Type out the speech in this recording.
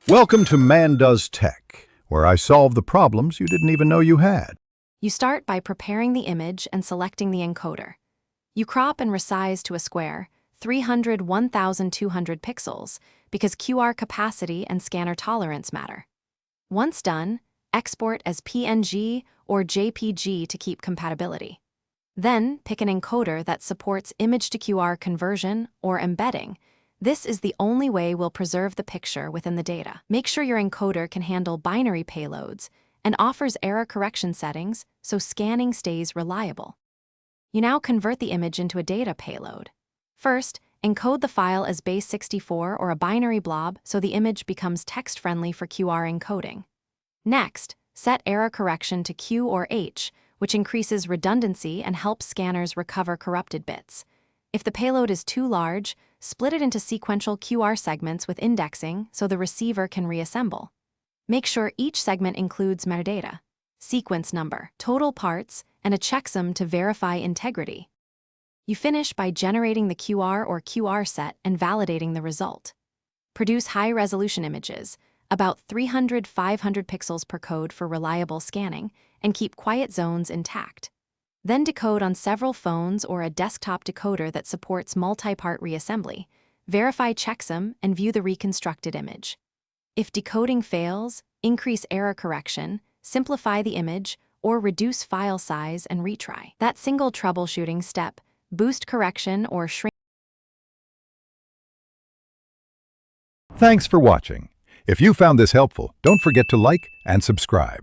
Welcome to Man Does Tech, where I solve the problems you didn't even know you had. You start by preparing the image and selecting the encoder. You crop and resize to a square, 300/1200 pixels, because QR capacity and scanner tolerance matter. Once done, export as PNG or JPG to keep compatibility. Then, pick an encoder that supports image-to-QR conversion or embedding. This is the only way we'll preserve the picture within the data. Make sure your encoder can handle binary payloads and offers error correction settings so scanning stays reliable. You now convert the image into a data payload. First, encode the file as base64 or a binary blob so the image becomes text-friendly for QR encoding. Next, set error correction to Q or H, which increases redundancy and helps scanners recover corrupted bits. If the payload is too large, split it into sequential QR segments with indexing so the receiver can reassemble. Make sure each segment includes metadata, sequence number, total parts, and a checksum to verify integrity. You finish by generating the QR or QR set and validating the result. Produce high-resolution images, about 300-500 pixels per code for reliable scanning, and keep quiet zones intact. Then decode on several phones or a desktop decoder that supports multi-part reassembly. Verify checksum and view the reconstructed image. If decoding fails, increase error correction, simplify the image, or reduce file size and retry. That single troubleshooting step, boost correction or shrink. Thanks for watching. If you found this helpful, don't forget to like and subscribe.